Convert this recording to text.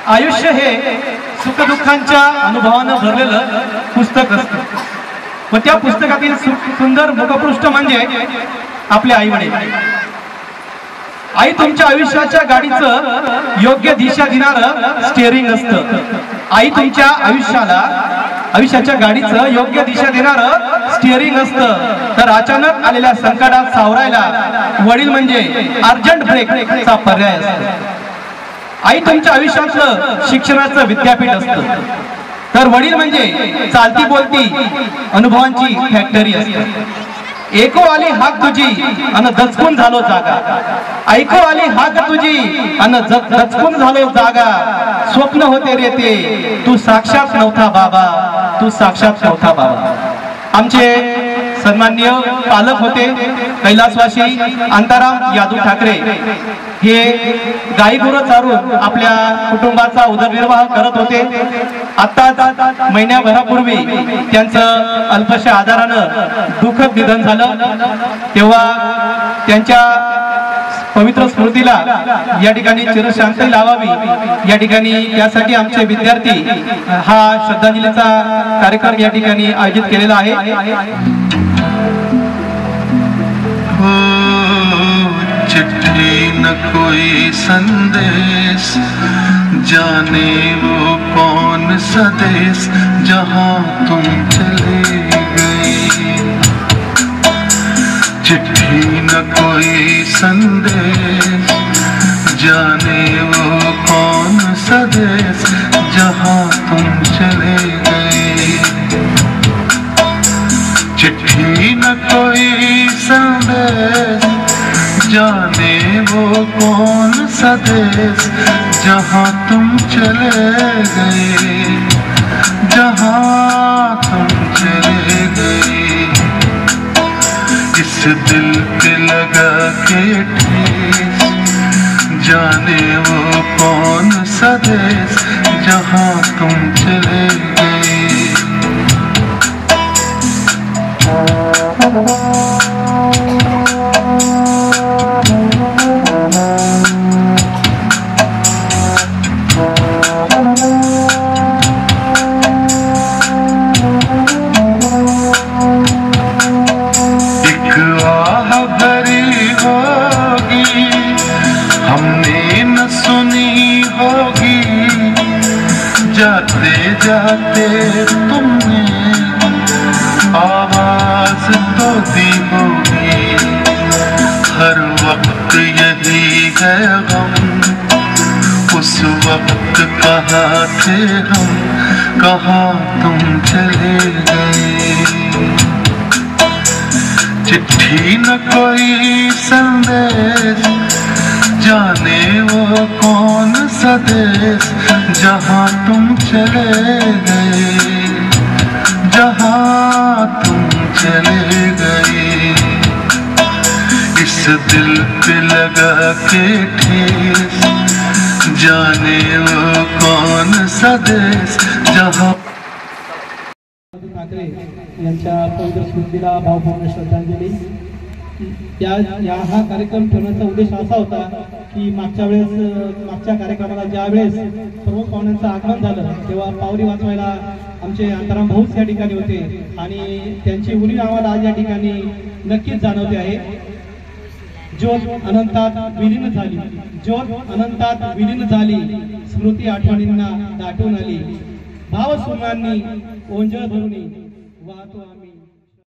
आयुष्य हे सुखदुःखांच्या अनुभवानं भरलेलं पुस्तक असतं व त्या पुस्तकातील सुंदर मुखपृष्ठ म्हणजे आपले आई वडील। आई तुमच्या आयुष्याच्या गाडीचं योग्य दिशा देणारं स्टीअरिंग असतं। आई तुमच्या आयुष्याच्या गाडीचं योग्य दिशा देणारं स्टीअरिंग असतं। तर अचानक आलेल्या संकटात सावरायला वडील म्हणजे अर्जंट ब्रेकचा पर्याय असतो। आई तुमच्या आयुष्यातलं शिक्षणाचं विद्यापीठ असतं। तर वडील म्हणजे चालती बोलती अनुभवांची फॅक्टरी असते। ऐकू आली हाक तुझी अन दचकून झालो जागा, ऐकू आली हाक तुझी अन दचकून झालो जागा। स्वप्न होते रे ते तू साक्षात नव्हता बाबा, तू साक्षात नव्हता बाबा। आमचे सन्माननीय पालक होते कैलासवासी अंताराम यादू ठाकरे। हे गाई गुरं चारून आपल्या कुटुंबाचा उदरनिर्वाह करत होते। आता महिन्याभरापूर्वी त्यांचं अल्पशा आजारानं दुःखद निधन झालं। तेव्हा त्यांच्या पवित्र स्मृतीला या ठिकाणी चिरशांती लावावी, या ठिकाणी त्यासाठी आमचे विद्यार्थी हा श्रद्धांजलीचा कार्यक्रम या ठिकाणी आयोजित केलेला आहे। चिट्ठी न कोई संदेश, जाने वो कौन सा देश जहाँ तुम चले गई। चिट्ठी न कोई संदेश, जाने वो कौन सा देश जहाँ तुम चले गई। चिट्ठी न कोई संदेश, जाने वो कौन सा देश जहाँ तुम चले गए, जहाँ तुम चले गए। इस दिल पे लगा के ठेस, जाने वो कौन सा देश जहाँ तुम चले गए। जाते जाते तुमने आवाज तो दी होगी, हर वक्त यही है गम। उस वक्त कहाँ थे हम, कहाँ तुम चले गए। चिट्ठी न कोई संदेश, जाने वो कौन सा देश जहाँ तुम चले गए, जहाँ तुम चले गए। इस दिल पे लगा के ठेस, जाने वो कौन सा देश जहाँ। ठाकरे यांच्या पवित्र स्मृतीला भावपूर्ण श्रद्धांजली। हा कार्यक्रम ठेवण्याचा उद्देश असा होता की मागच्या कार्यक्रमाला ज्या वेळेस प्रमुख पाहुण्यांचं आगमन झालं तेव्हा पावरी वाचवायला आमचे अंतराम भाऊच या ठिकाणी होते आणि त्यांची उणीव आम्हाला आज या ठिकाणी नक्कीच जाणवते आहे। ज्योत अनंतात विलीन झाली, ज्योत अनंतात विलीन झाली, स्मृती आठवणींना दाटून आली। भावसुमांनी ओंजळ भरून वाहतो आम्ही।